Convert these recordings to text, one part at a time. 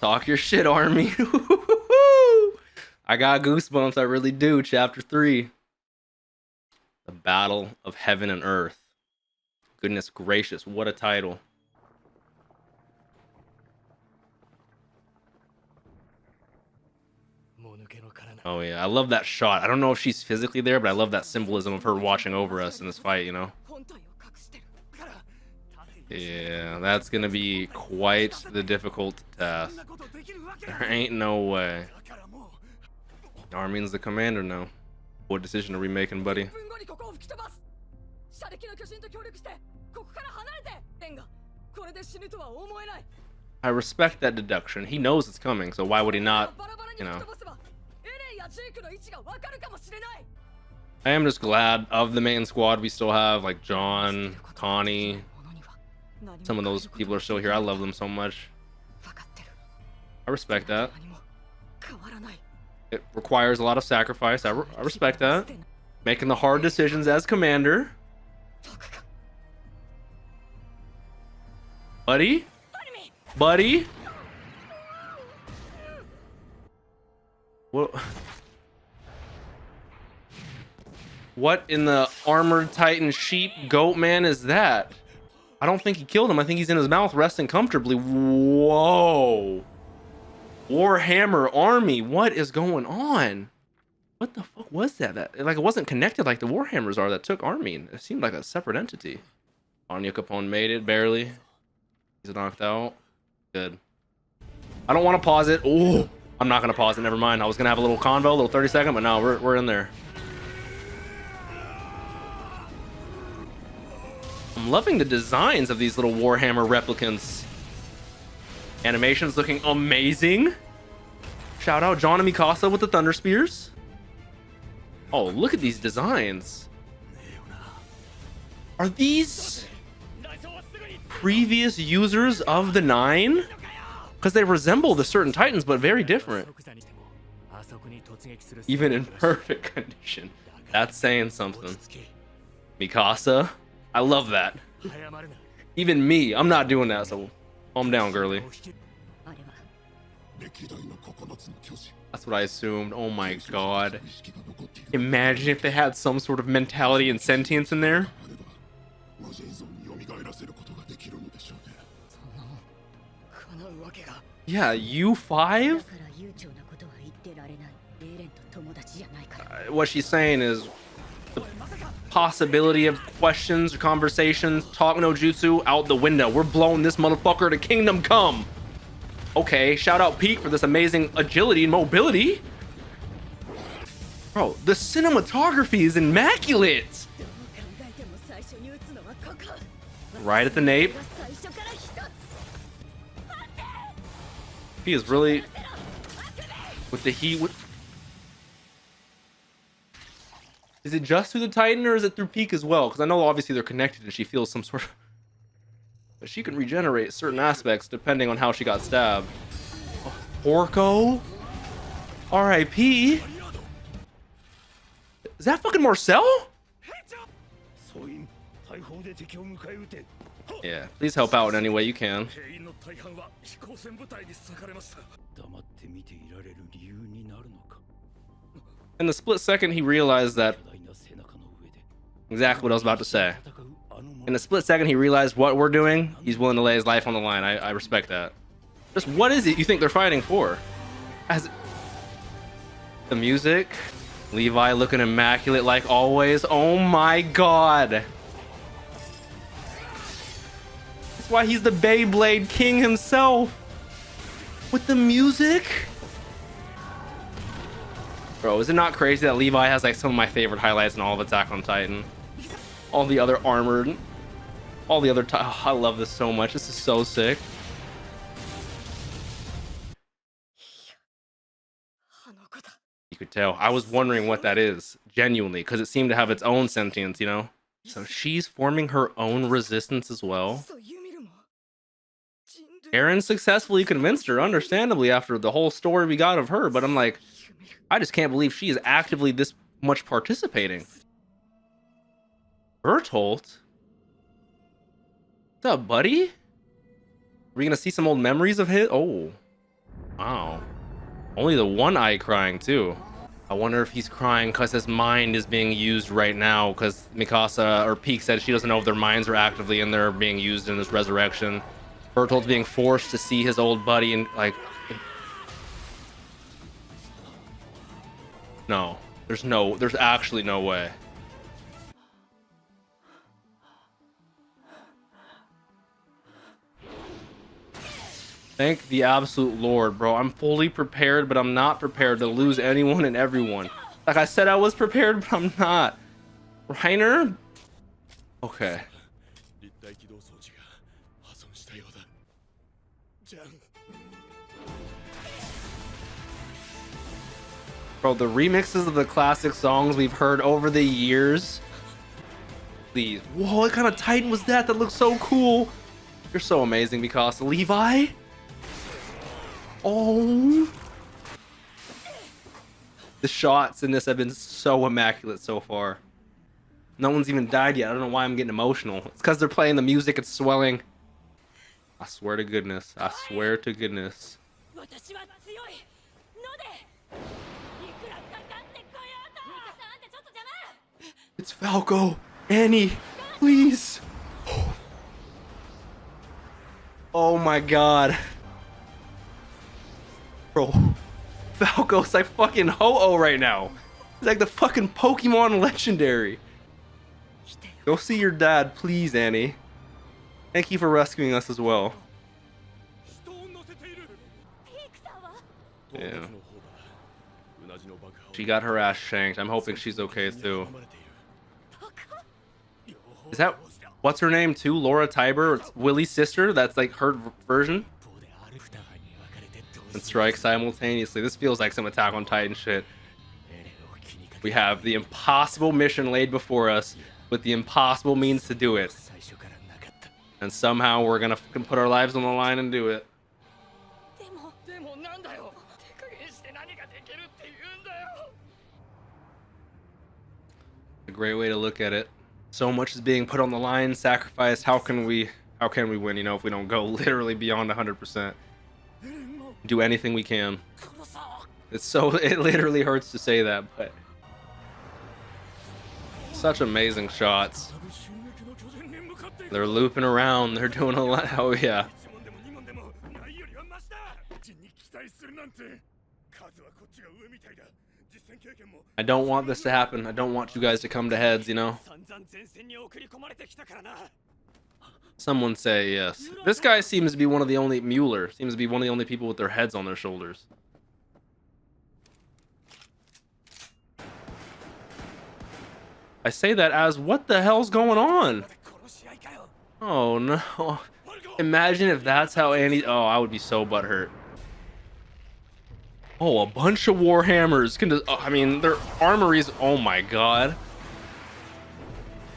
Talk your shit, army. I got goosebumps, I really do. Chapter 3. The Battle of Heaven and Earth. Goodness gracious, what a title. Oh yeah, I love that shot. I don't know if she's physically there, but I love that symbolism of her watching over us in this fight, you know? Yeah, that's gonna be quite the difficult task. There ain't no way. Armin's the commander now. What decision are we making, buddy? I respect that deduction. He knows it's coming, so why would he not, you know? I am just glad of the main squad we still have, like John, Connie. Some of those people are still here. I love them so much. I respect that. It requires a lot of sacrifice. I respect that. Making the hard decisions as commander. Buddy? Buddy? What in the armored titan sheep goat man is that? I don't think he killed him. I think he's in his mouth resting comfortably. Whoa. Warhammer army. What is going on? What the fuck was that? Like, it wasn't connected like the Warhammers are that took Armin. It seemed like a separate entity. Anya Capone made it, barely. He's knocked out. Good. I don't want to pause it. Oh, I'm not going to pause it. Never mind. I was going to have a little convo, a little 30-second, but no, we're in there. I'm loving the designs of these little Warhammer replicants. Animation's looking amazing. Shout out John and Mikasa with the Thunder Spears. Oh, look at these designs. Are these previous users of the 9? Because they resemble the certain Titans, but very different. Even in perfect condition. That's saying something. Mikasa. I love that. Even me, I'm not doing that, so calm down, girly. That's what I assumed. Oh my god. Imagine if they had some sort of mentality and sentience in there. Yeah, U5? What she's saying is the possibility of questions or conversations, talk no jutsu, out the window. We're blowing this motherfucker to kingdom come. Okay, shout out Peak for this amazing agility and mobility. Bro, the cinematography is immaculate. Right at the nape. He is really with the heat. Is it just through the Titan or is it through Peak as well? Because I know obviously they're connected and she feels some sort of... But she can regenerate certain aspects depending on how she got stabbed. Oh, Porco? R.I.P. Is that fucking Marcel? Yeah, please help out in any way you can. In the split second, he realized that... Exactly what I was about to say. In a split second, he realized what we're doing. He's willing to lay his life on the line. I respect that. Just what is it you think they're fighting for? As the music, Levi looking immaculate like always. Oh my god. That's why he's the Beyblade King himself. With the music. Bro, is it not crazy that Levi has like some of my favorite highlights in all of Attack on Titan? All the other armored, all the other I love this so much. This is so sick. You could tell. I was wondering what that is, genuinely, because it seemed to have its own sentience, you know? So she's forming her own resistance as well. Eren successfully convinced her, understandably, after the whole story we got of her, but I'm like, I just can't believe she is actively this much participating. Bertolt? What's up, buddy? Are we gonna see some old memories of his? Oh. Wow. Only the one eye crying too. I wonder if he's crying because his mind is being used right now, because Mikasa or Peak said she doesn't know if their minds are actively in there being used in this resurrection. Bertolt's being forced to see his old buddy and like... No. There's actually no way. Thank the absolute Lord, bro. I'm fully prepared, but I'm not prepared to lose anyone and everyone. Like I said, I was prepared, but I'm not. Reiner? Okay. Bro, the remixes of the classic songs we've heard over the years. Please. Whoa, what kind of Titan was that? That looks so cool. You're so amazing, Mikasa. Levi? Oh, the shots in this have been so immaculate so far. No one's even died yet. I don't know why I'm getting emotional. It's because they're playing the music. It's swelling. I swear to goodness. I swear to goodness. It's Falco. Annie, please. Oh my god. Bro, Falco's like fucking Ho-Oh right now. He's like the fucking Pokemon legendary. Go see your dad, please, Annie. Thank you for rescuing us as well. Yeah. She got her ass shanked. I'm hoping she's okay too. Is that... What's her name too? Laura Tiber? It's Willie's sister? That's like her version? And strike simultaneously. This feels like some Attack on Titan shit. We have the impossible mission laid before us with the impossible means to do it. And somehow we're gonna put our lives on the line and do it. A great way to look at it. So much is being put on the line, sacrificed. How can we win, you know, if we don't go literally beyond 100%? Do anything we can. It literally hurts to say that, but such amazing shots. They're looping around, they're doing a lot. Oh yeah. I don't want this to happen. I don't want you guys to come to heads, you know. Someone say yes. This guy seems to be one of the only... Mueller seems to be one of the only people with their heads on their shoulders. I say that as, what the hell's going on? Oh no. Imagine if that's how Annie... Oh, I would be so butthurt. Oh, a bunch of Warhammers can just... I mean, their armories... Oh my god.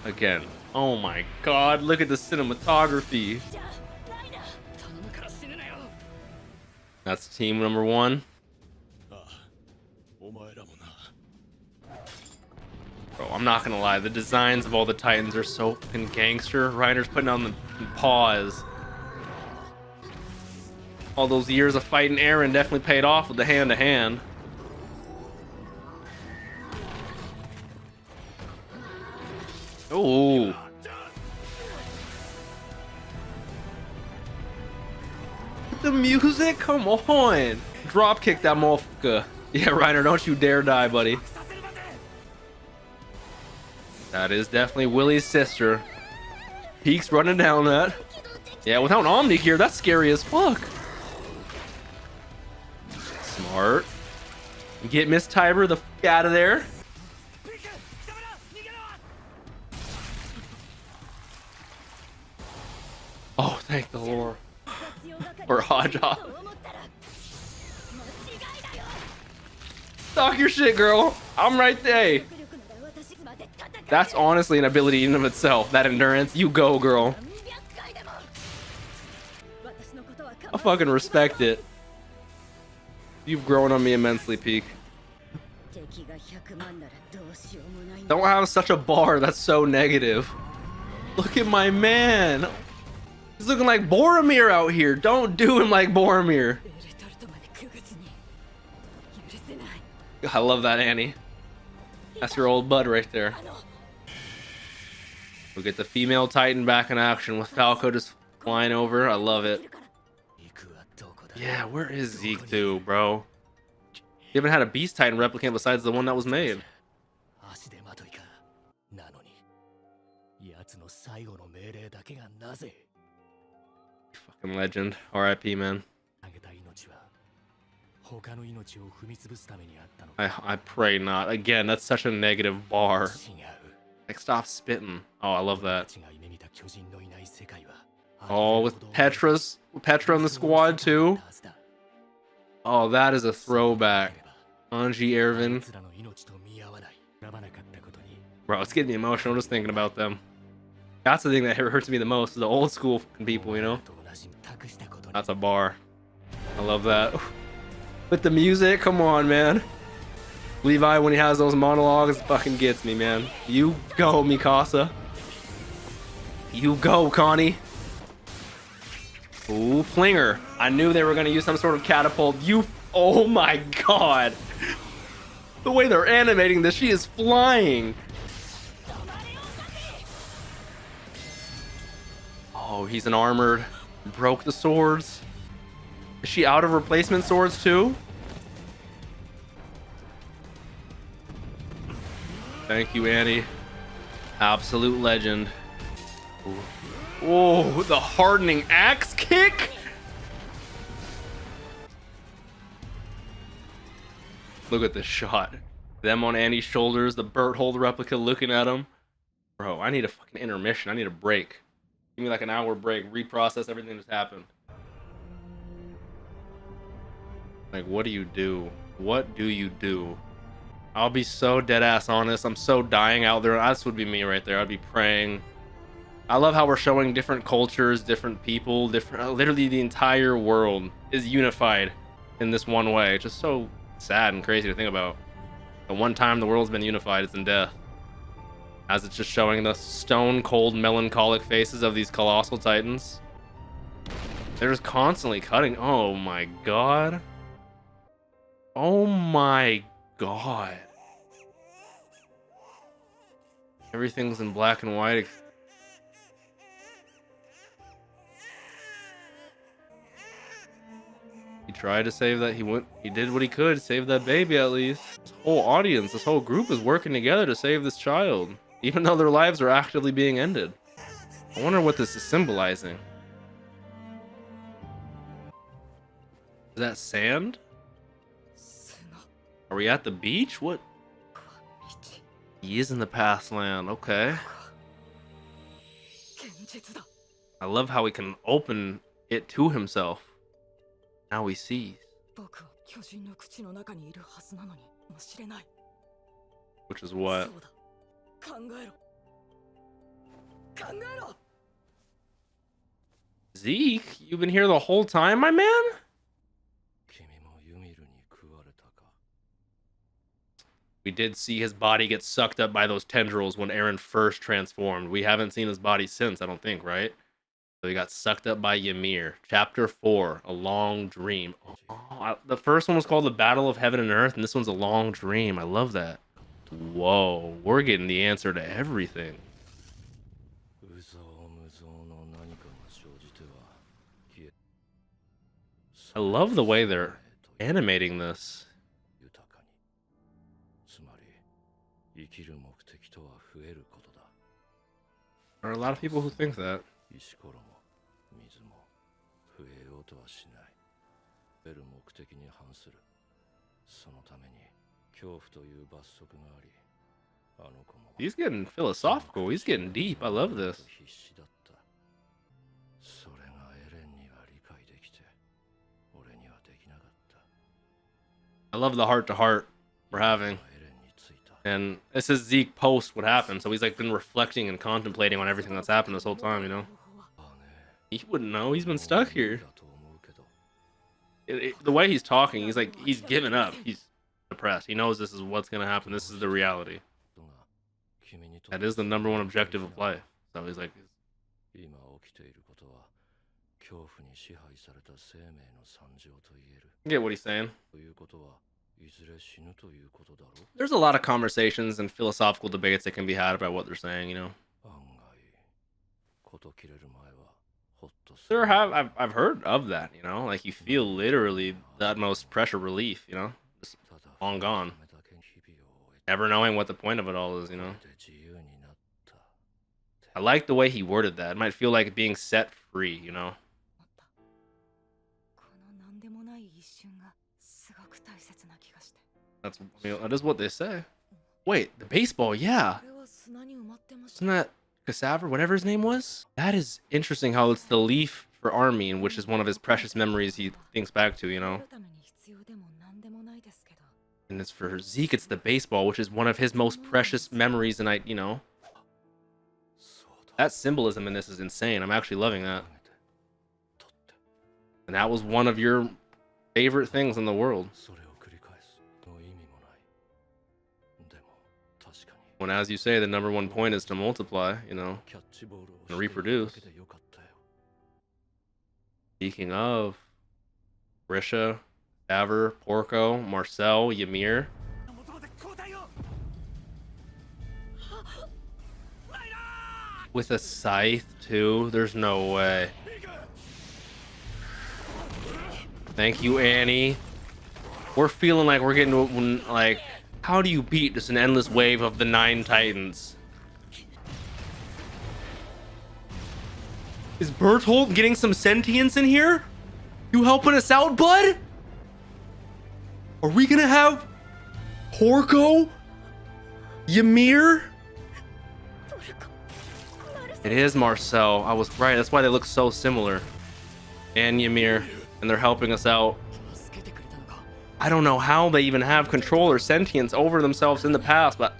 Again. Oh my god, look at the cinematography. That's team number one. Bro, I'm not gonna lie, the designs of all the Titans are so fucking gangster. Reiner's putting on the paws. All those years of fighting Eren definitely paid off with the hand-to-hand. Oh. The music? Come on. Drop kick that motherfucker. Yeah, Reiner, don't you dare die, buddy. That is definitely Willie's sister. Peek's running down that. Yeah, without Omni here, that's scary as fuck. Smart. Get Miss Tiber the fuck out of there. Oh, thank the Lord. Or Haja. Talk your shit, girl. I'm right there. That's honestly an ability in and of itself. That endurance. You go, girl. I fucking respect it. You've grown on me immensely, Peak. Don't have such a bar. That's so negative. Look at my man. He's looking like Boromir out here. Don't do him like Boromir. I love that, Annie. That's your old bud right there. We get the female Titan back in action with Falco just flying over. I love it. Yeah, where is Zeke too, bro? You haven't had a Beast Titan replicant besides the one that was made. Fucking legend. R.I.P. man. I pray not. Again, that's such a negative bar. Like, stop spitting. Oh, I love that. Oh, with Petra in the squad too. Oh, that is a throwback. Anji Ervin. Bro, it's getting me emotional just thinking about them. That's the thing that hurts me the most, is the old school people, you know? That's a bar. I love that. With the music, come on, man. Levi, when he has those monologues, fucking gets me, man. You go, Mikasa. You go, Connie. Ooh, flinger. I knew they were gonna use some sort of catapult. Oh my god. The way they're animating this, she is flying. Oh, he's an armored. Broke the swords. Is she out of replacement swords too? Thank you, Annie. Absolute legend. Oh, the hardening axe kick. Look at this shot. Them on Annie's shoulders, the Berthold replica looking at him. Bro, I need a fucking intermission. I need a break. Give me like an hour break. Reprocess everything that's happened. Like, what do you do? What do you do? I'll be so dead ass honest. I'm so dying out there. This would be me right there. I'd be praying. I love how we're showing different cultures, different people, literally the entire world is unified in this one way. It's just so sad and crazy to think about. The one time the world's been unified, it's in death. As it's just showing the stone cold melancholic faces of these colossal titans. They're just constantly cutting. Oh my god. Oh my god. Everything's in black and white. He tried to save that. He did what he could, save that baby at least. This whole audience, this whole group is working together to save this child, even though their lives are actively being ended. I wonder what this is symbolizing. Is that sand? Are we at the beach? What? He is in the past land. Okay. I love how he can open it to himself. Now he sees. Which is what? Zeke, you've been here the whole time, my man? We did see his body get sucked up by those tendrils when Eren first transformed. We haven't seen his body since, I don't think, right? So he got sucked up by Ymir. Chapter 4, A Long Dream. Oh, the first one was called The Battle of Heaven and Earth, and this one's A Long Dream. I love that. Whoa, we're getting the answer to everything. I love the way they're animating this. There are a lot of people who think that. He's getting philosophical. He's getting deep. I love this. I love the heart-to-heart we're having. And this is Zeke post what happened, so he's like been reflecting and contemplating on everything that's happened this whole time, you know? He wouldn't know, he's been stuck here. The way he's talking, he's like, he's given up, he's depressed. He knows this is what's gonna happen, this is the reality. That is the #1 objective of life. So he's like... I get what he's saying. There's a lot of conversations and philosophical debates that can be had about what they're saying, you know. I've heard of that, you know, like you feel literally the utmost pressure relief, you know, just long gone. Never knowing what the point of it all is, you know. I like the way he worded that. It might feel like being set free, you know. That's, you know, that is what they say. Wait, the baseball, yeah. Isn't that Cassavra, whatever his name was? That is interesting how it's the leaf for Armin, which is one of his precious memories he thinks back to, you know. And it's for Zeke, it's the baseball, which is one of his most precious memories, and you know. That symbolism in this is insane. I'm actually loving that. And that was one of your favorite things in the world. When, as you say, the #1 point is to multiply, you know, and reproduce. Speaking of, Grisha, Aver, Porco, Marcel, Ymir. With a scythe, too? There's no way. Thank you, Annie. We're feeling like we're getting, like, how do you beat just an endless wave of the 9 Titans? Is Berthold getting some sentience in here? You helping us out, bud? Are we gonna have Porco? Ymir? It is Marcel. I was right. That's why they look so similar. And Ymir. And they're helping us out. I don't know how they even have control or sentience over themselves in the past, but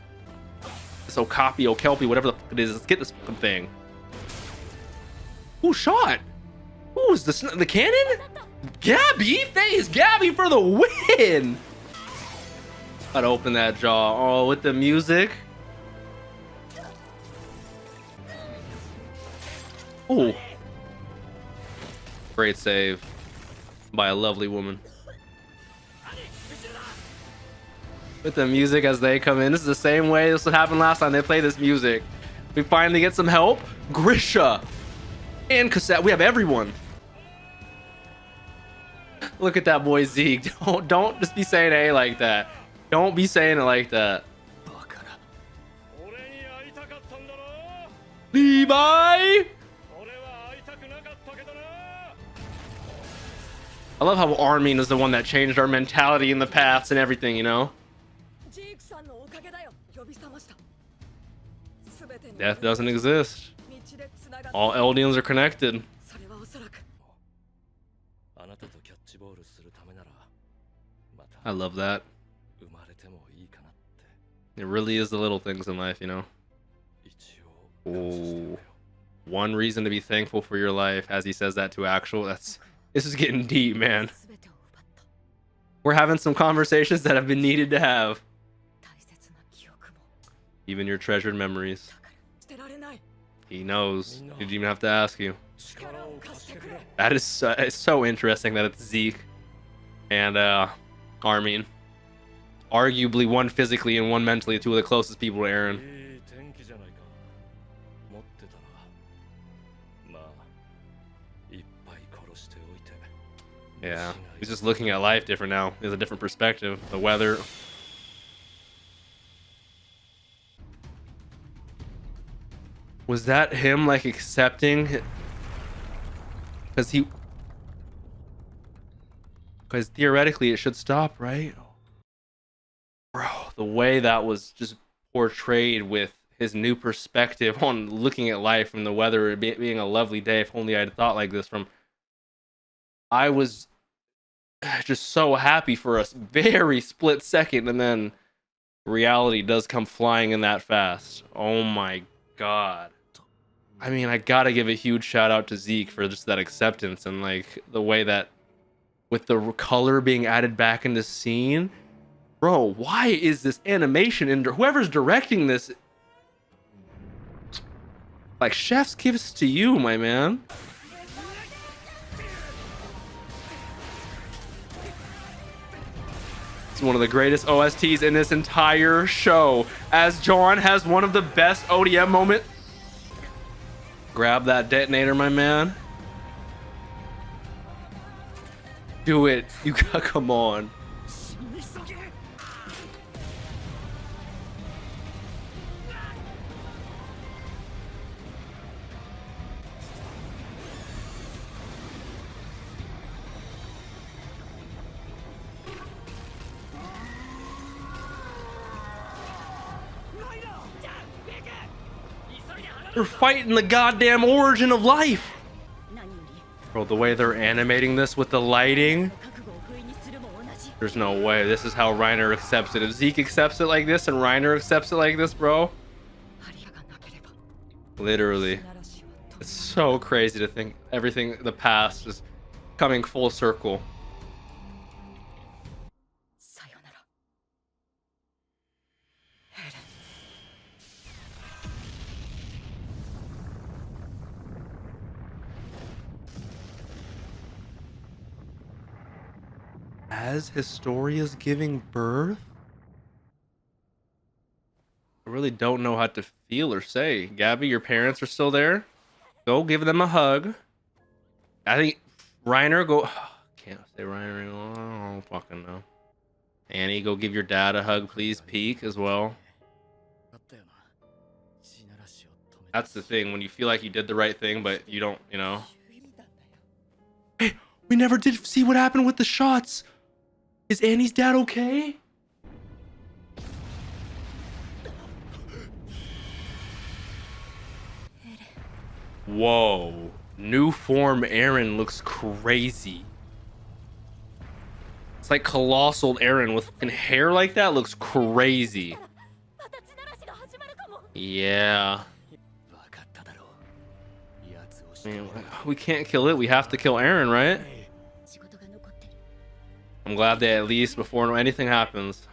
this Okapi, Okelpie, whatever the fuck it is, let's get this fucking thing. Who shot? Who is the cannon? Gabby? Face Gabby for the win! Gotta open that jaw. Oh, with the music. Oh. Great save by a lovely woman. With the music as they come in. This is the same way this would happen last time they play this music. We finally get some help. Grisha and Cassette. We have everyone. Look at that boy Zeke. Don't just be saying A like that. Don't be saying it like that. Levi. I love how Armin is the one that changed our mentality in the past and everything, you know? Death doesn't exist. All Eldians are connected. I love that. It really is the little things in life, you know? Oh, one reason to be thankful for your life, as he says that to Actual. This is getting deep, man. We're having some conversations that have been needed to have. Even your treasured memories. He knows. Did you even have to ask you? That is it's so interesting that it's Zeke and Armin. Arguably one physically and one mentally, two of the closest people to Eren. Yeah, he's just looking at life different now. There's a different perspective. The weather. Was that him like accepting? Because theoretically it should stop, right? Bro, the way that was just portrayed with his new perspective on looking at life and the weather being a lovely day. If only I'd thought like this from. I was just so happy for a very split second, and then reality does come flying in that fast. Oh my god. I mean, I gotta give a huge shout out to Zeke for just that acceptance and like the way that with the color being added back into scene. Bro, why is this animation and whoever's directing this, like, chef's kiss to you, my man. one of the greatest OSTs in this entire show, as John has one of the best ODM moments. Grab that detonator, my man. Do it. You got, come on. They're fighting the goddamn origin of life. Bro, the way they're animating this with the lighting. There's no way. This is how Reiner accepts it. If Zeke accepts it like this and Reiner accepts it like this, bro. Literally. It's so crazy to think everything, the past is coming full circle. As Historia's giving birth? I really don't know how to feel or say. Gabby, your parents are still there? Go give them a hug. I think Reiner, go. Can't say Reiner anymore. I don't fucking know. Annie, go give your dad a hug, please. Peek as well. That's the thing, when you feel like you did the right thing, but you don't, you know. Hey, we never did see what happened with the shots. Is Annie's dad okay? Whoa. New form Eren looks crazy. It's like colossal Eren with fucking hair like that looks crazy. Yeah. Man, we can't kill it. We have to kill Eren, right? I'm glad they at least, before anything happens.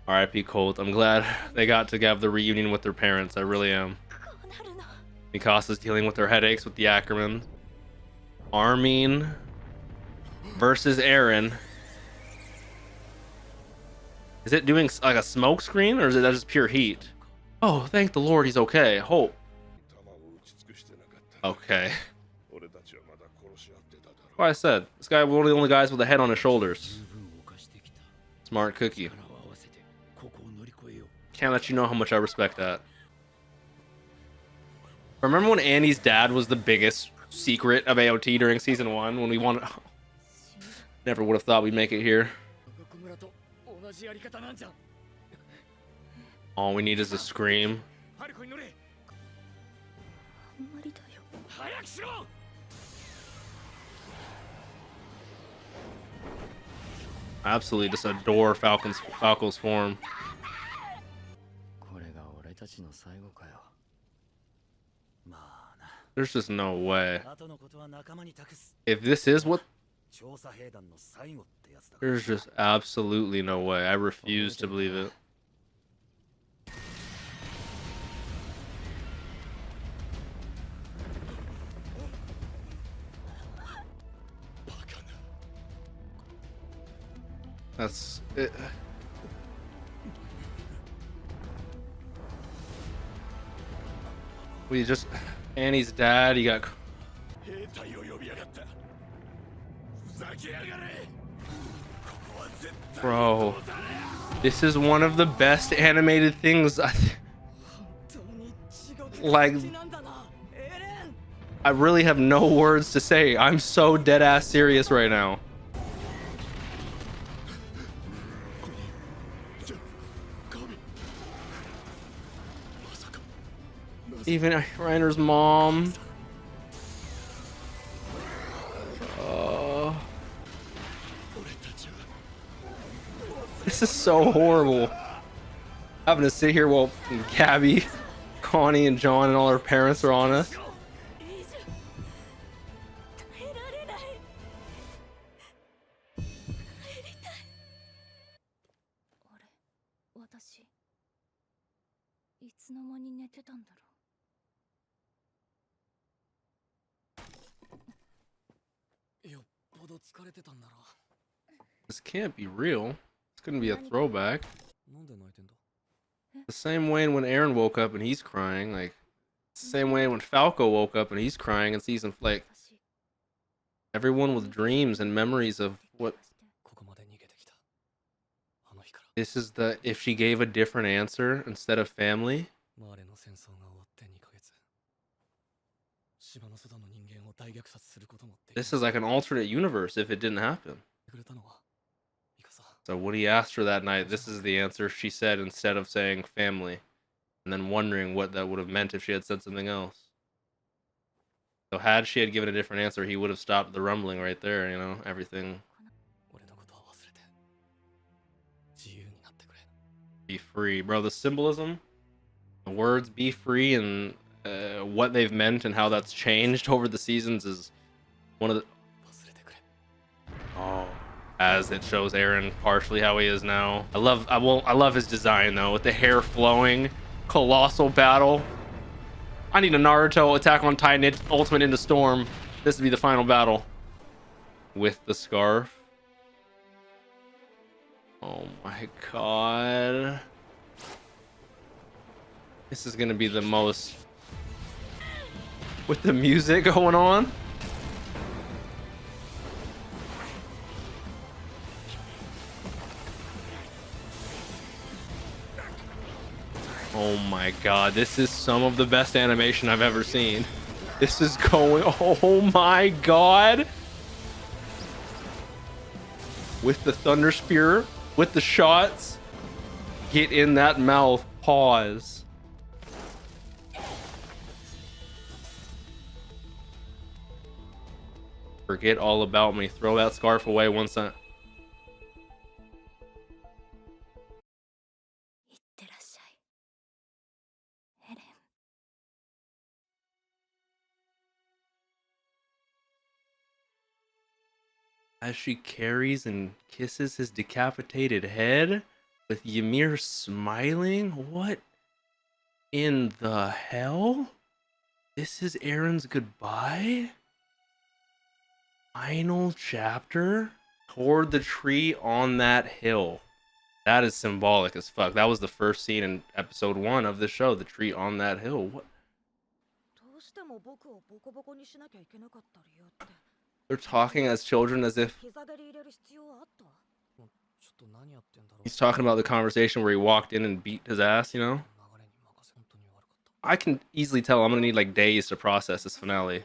R.I.P. Colt. I'm glad they got to have the reunion with their parents. I really am. Mikasa's dealing with her headaches with the Ackerman. Armin versus Eren. Is it doing like a smoke screen, or is it just pure heat? Oh, thank the Lord he's okay. Hope. Okay. Well, I said, this guy was one of the only guys with a head on his shoulders. Smart cookie. Can't let you know how much I respect that. Remember when Annie's dad was the biggest secret of AoT during season 1? When we wanted... Never would have thought we'd make it here. All we need is a scream. Absolutely just adore Falco's form. There's just no way. If this is what... There's just absolutely no way. I refuse to believe it. That's it. We just... Annie's dad, you got... Bro, this is one of the best animated things like, I really have no words to say. I'm so dead ass serious right now. Even Reiner's mom. This is so horrible. Having to sit here while Gabby, Connie, and John and all our parents are on us. This can't be real. This Couldn't be a throwback. The same way when Aaron woke up and he's crying, like it's the same way when Falco woke up and he's crying in season like everyone with dreams and memories of what this is the if she gave a different answer instead of family. This is like an alternate universe if it didn't happen. So what he asked her that night, this is the answer she said instead of saying family. And then wondering what that would have meant if she had said something else. So had she had given a different answer, he would have stopped the rumbling right there, you know, everything. Be free. Bro, the symbolism, the words be free and what they've meant and how that's changed over the seasons is one of the... Oh, as it shows Aaron partially how he is now. I love his design though, with the hair flowing, colossal battle. I need a Naruto Attack on Titan Ultimate into Storm. This would be the final battle with the scarf. Oh my god. This is gonna be the most with the music going on. Oh my god, this is some of the best animation I've ever seen. This is going, oh my god. With the Thunder Spear, with the shots, get in that mouth, pause. Forget all about me, throw that scarf away once I... As she carries and kisses his decapitated head, with Ymir smiling. What in the hell? This is Aaron's goodbye? Final chapter? Toward the tree on that hill. That is symbolic as fuck. That was the first scene in episode 1 of the show, the tree on that hill. What? They're talking as children as if he's talking about the conversation where he walked in and beat his ass, you know? I can easily tell I'm gonna need like days to process this finale.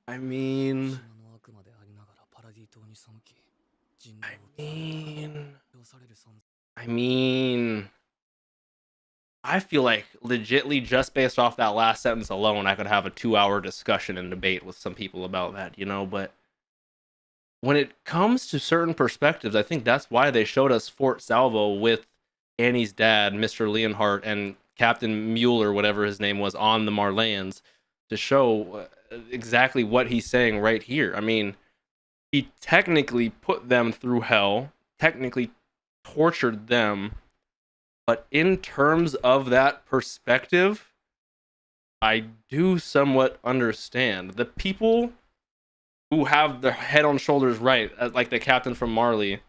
I mean, I feel like legitly just based off that last sentence alone, I could have a 2-hour discussion and debate with some people about that, you know, but when it comes to certain perspectives, I think that's why they showed us Fort Salvo with Annie's dad, Mr. Leonhardt, and Captain Mueller, whatever his name was, on the Marleyans, to show exactly what he's saying right here. I mean, he technically put them through hell, technically tortured them, but in terms of that perspective, I do somewhat understand. The people who have their head on shoulders right, like the captain from Marley,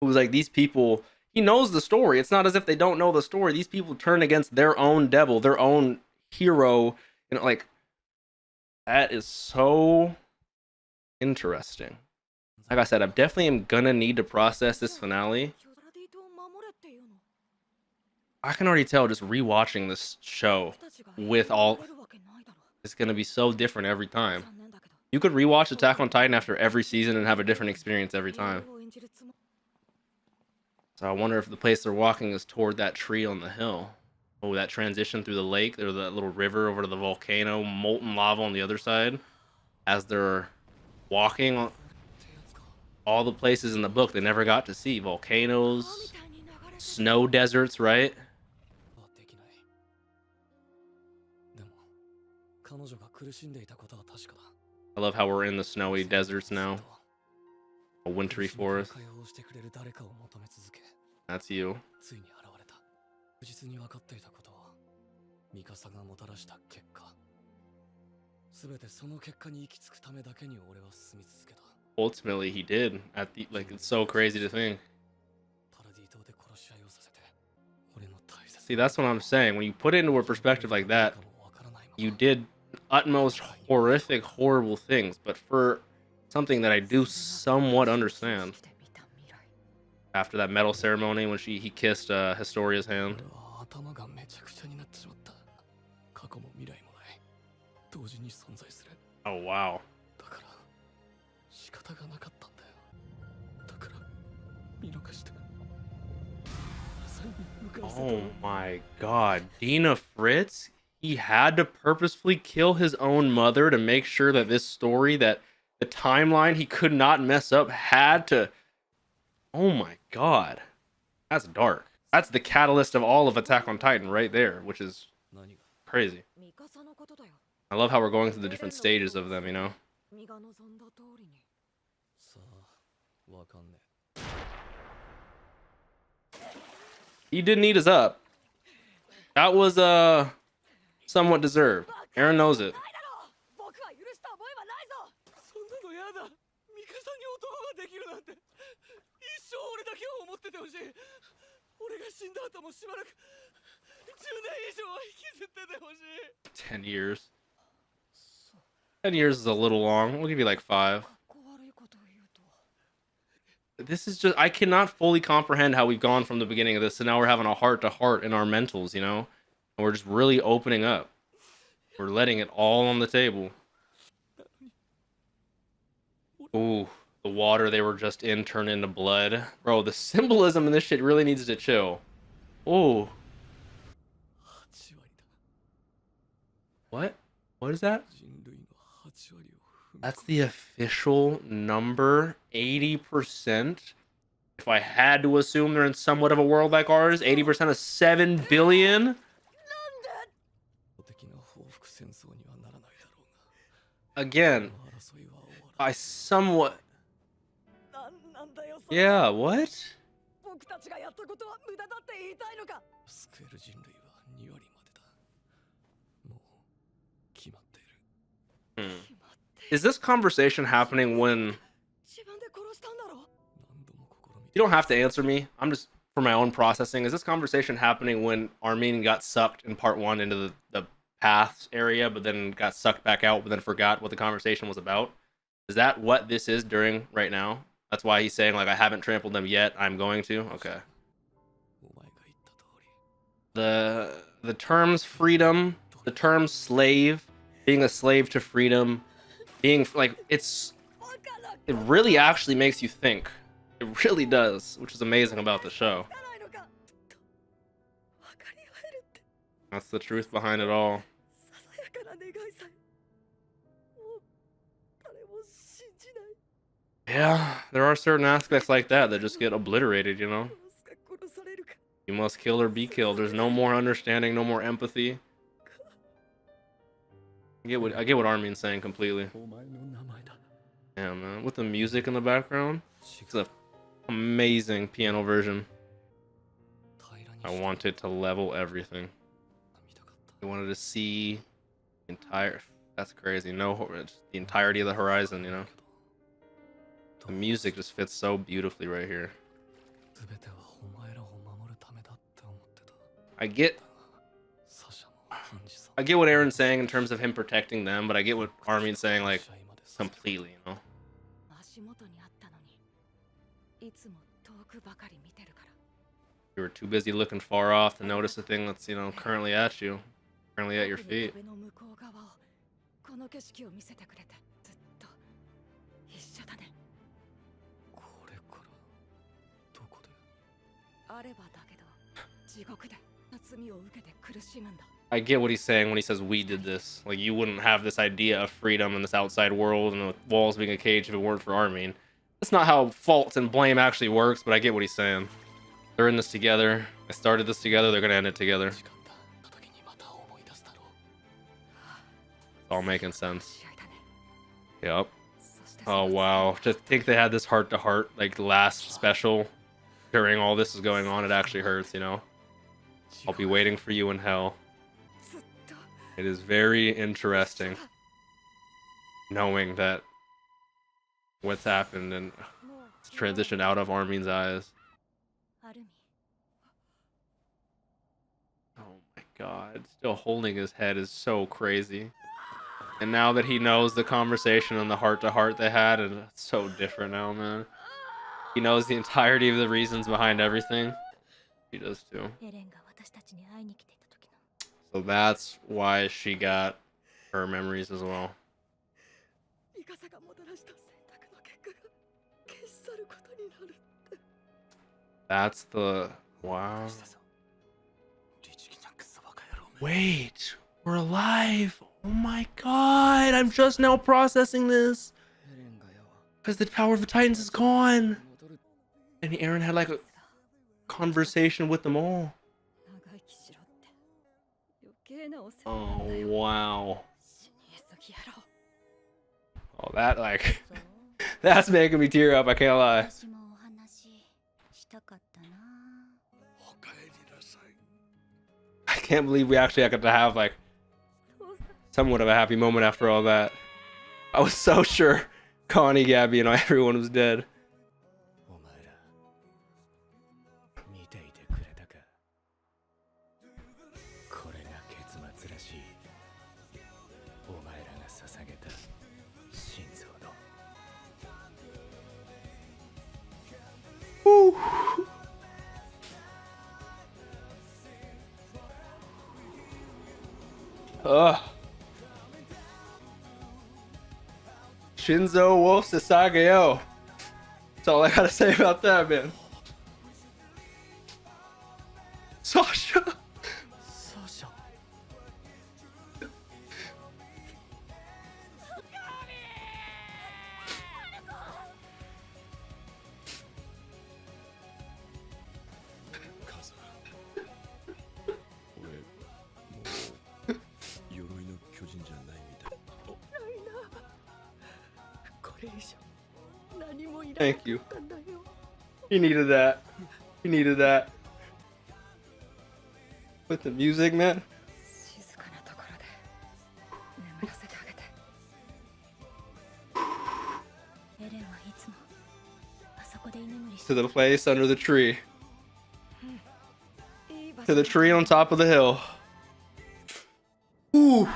who's like, these people, he knows the story. It's not as if they don't know the story. These people turn against their own devil, their own hero, and like, that is so interesting. Like I said, I definitely am gonna need to process this finale. I can already tell just rewatching this show with all, it's gonna be so different every time. You could rewatch Attack on Titan after every season and have a different experience every time. So I wonder if the place they're walking is toward that tree on the hill. Oh, that transition through the lake, there's that little river over to the volcano, molten lava on the other side. As they're walking, all the places in the book they never got to see. Volcanoes, snow deserts, right? I love how we're in the snowy deserts now. A wintry forest. That's you. ついに現れた。確実に分かっていたことをミカサがもたらした結果、すべてその結果に行き着くためだけに俺は住み続けた。Ultimately, he did. At the like, it's so crazy to think. パラディ島で殺し合いをさせて、俺の大切な。 See, that's what I'm saying. When you put it into a perspective like that, you did utmost horrific, horrible things. But for something that I do somewhat understand, after that medal ceremony when he kissed Historia's hand. 俺は頭がめちゃくちゃになってしまった。過去も未来もない。同時に存在する。 Oh wow. だから仕方がなかったんだよ。だから見逃して。Oh my god. Dina Fritz? He had to purposefully kill his own mother to make sure that this story, that the timeline he could not mess up, had to... Oh my god. That's dark. That's the catalyst of all of Attack on Titan right there, which is crazy. I love how we're going through the different stages of them, you know? He didn't eat us up. That was somewhat deserved. Eren knows it. $10. 10 years is a little long. We'll give you like 5. This is just, I cannot fully comprehend how we've gone from the beginning of this to now we're having a heart-to-heart in our mentals, you know? And we're just really opening up. We're letting it all on the table. Ooh, the water they were just in turned into blood. Bro, the symbolism in this shit really needs to chill. Ooh. What? What is that? That's the official number, 80%. If I had to assume they're in somewhat of a world like ours, 80% of 7 billion? Again, I somewhat... Yeah, what? Is this conversation happening when... You don't have to answer me. I'm just, for my own processing, is this conversation happening when Armin got sucked in part 1 into the paths area, but then got sucked back out, but then forgot what the conversation was about? Is that what this is during right now? That's why he's saying, like, I haven't trampled them yet, I'm going to? Okay. The terms freedom, the term slave, being a slave to freedom, being, like, it really actually makes you think. It really does, which is amazing about the show. That's the truth behind it all. Yeah, there are certain aspects like that that just get obliterated, you know? You must kill or be killed. There's no more understanding, no more empathy. I get what Armin's saying completely. Yeah, man. With the music in the background, it's an amazing piano version. I wanted to level everything. I wanted to see the entire... That's crazy. No, the entirety of the horizon, you know? The music just fits so beautifully right here. I get what Eren's saying in terms of him protecting them, but I get what Armin's saying, like, completely, you know? You were too busy looking far off to notice the thing that's, you know, currently at you. Currently at your feet. I get what he's saying when he says we did this. Like, you wouldn't have this idea of freedom in this outside world and the walls being a cage if it weren't for Armin. That's not how fault and blame actually works, but I get what he's saying. They're in this together. They started this together. They're gonna end it together. It's all making sense. Yep. Oh wow. Just think they had this heart-to-heart, like, last special during all this is going on, it actually hurts, you know? I'll be waiting for you in hell. It is very interesting knowing that what's happened and it's transitioned out of Armin's eyes. Oh my god, still holding his head is so crazy. And now that he knows the conversation and the heart-to-heart they had, and it's so different now, man. He knows the entirety of the reasons behind everything. She does too. So that's why she got her memories as well. That's the... Wow. Wait, we're alive. Oh my god, I'm just now processing this. Because the power of the Titans is gone. And Eren had like a conversation with them all. Oh, wow. Oh, that like... That's making me tear up, I can't lie. I can't believe we actually got to have like somewhat of a happy moment after all that. I was so sure Connie, Gabby, and everyone was dead. Woo. Shinzo wo sasage yo. That's all I gotta say about that, man. Sasha. Thank you. He needed that. He needed that. With the music, man. To the place under the tree. To the tree on top of the hill. Ooh.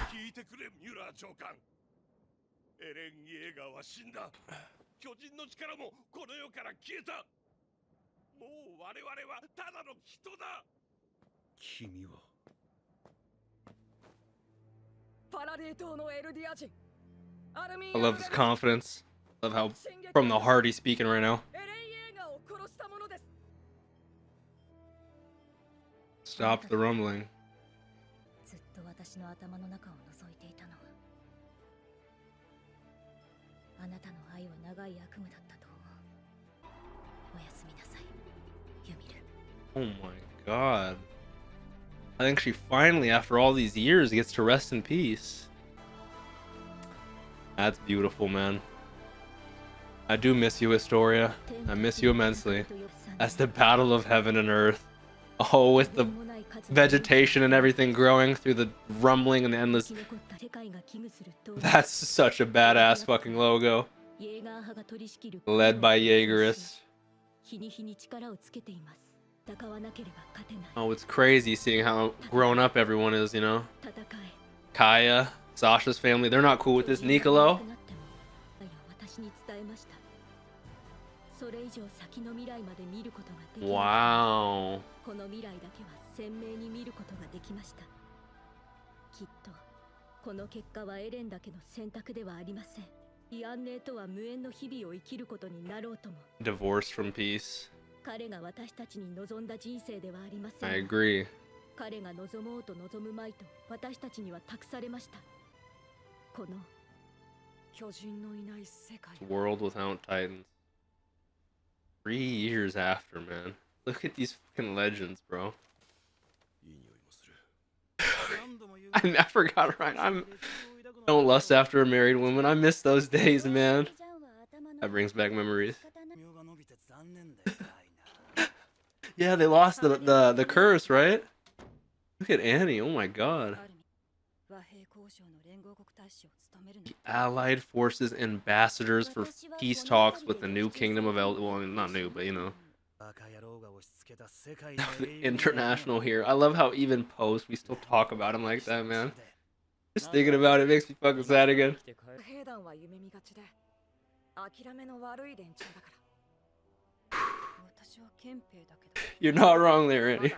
I love his confidence. I love how from the heart he's speaking right now. Stop the rumbling. Oh my god. I think she finally, after all these years, gets to rest in peace. That's beautiful, man. I do miss you, Historia. I miss you immensely. That's the battle of heaven and earth. Oh, with the vegetation and everything growing through the rumbling and the endless... That's such a badass fucking logo. Led by Jaegerist. Oh, it's crazy seeing how grown up everyone is, you know? Kaya, Sasha's family, they're not cool with this. Niccolo? Wow. Divorced from peace. I agree. World without Titans. 3 years after, man. Look at these fucking legends, bro. I forgot, right? Don't lust after a married woman. I miss those days, man. That brings back memories. Yeah, they lost the curse, right? Look at Annie. Oh my god. The Allied forces ambassadors for peace talks with the new kingdom of well, not new, but you know. The international hero. I love how even post we still talk about him like that, man. Just thinking about it makes me fucking sad again. You're not wrong there, Annie.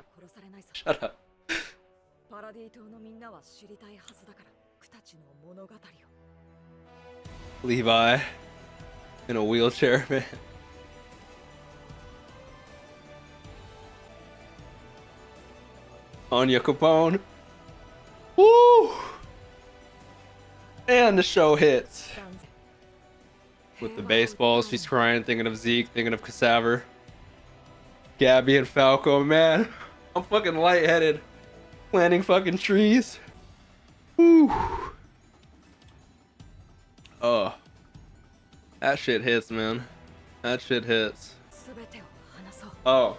Shut up. Levi in a wheelchair, man. Anya Capone. Woo! And the show hits. With the baseballs, she's crying, thinking of Zeke, thinking of Casaver. Gabby and Falco, man. I'm fucking lightheaded. Planting fucking trees. Woo! Oh. That shit hits, man. That shit hits. Oh.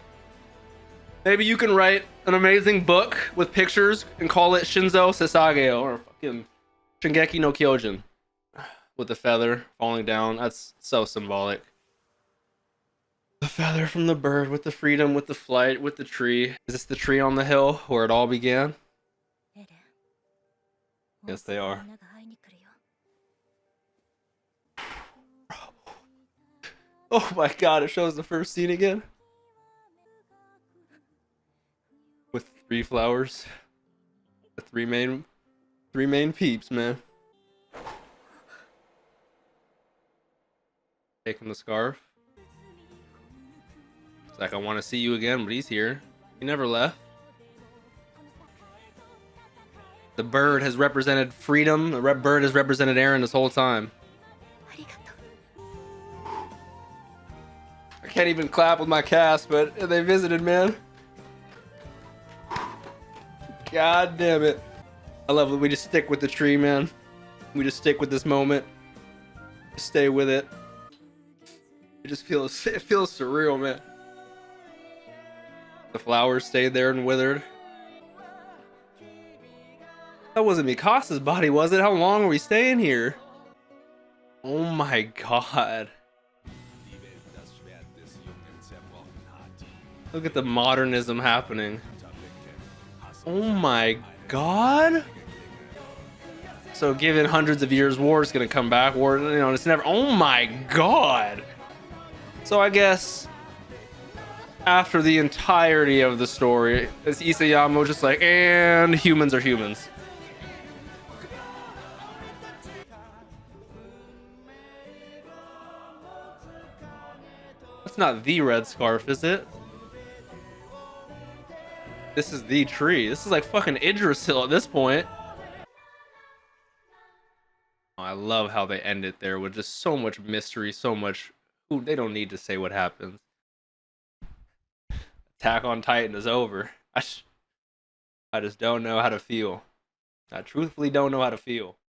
Maybe you can write an amazing book with pictures and call it Shinzo Sasageo or fucking Shingeki no Kyojin. With the feather falling down. That's so symbolic. The feather from the bird, with the freedom, with the flight, with the tree. Is this the tree on the hill where it all began? Yes, they are. Oh my god, it shows the first scene again. With 3 flowers. The three main peeps, man. Taking the scarf. It's like, I want to see you again, but he's here. He never left. The bird has represented freedom. The bird has represented Eren this whole time. I can't even clap with my cast, but they visited, man. God damn it. I love it. We just stick with the tree, man. We just stick with this moment. Stay with it. It feels surreal, man. The flowers stayed there and withered. That wasn't Mikasa's body, was it? How long were we staying here? Oh my god. Look at the modernism happening. Oh my god. So given hundreds of years, war is gonna come back. War, you know, it's never. Oh my god. So I guess after the entirety of the story, is Isayama just like, and humans are humans. That's not the red scarf, is it? This is the tree. This is like fucking Idrisil at this point. Oh, I love how they end it there with just so much mystery, so much. Ooh, they don't need to say what happens. Attack on Titan is over. I just don't know how to feel. I truthfully don't know how to feel.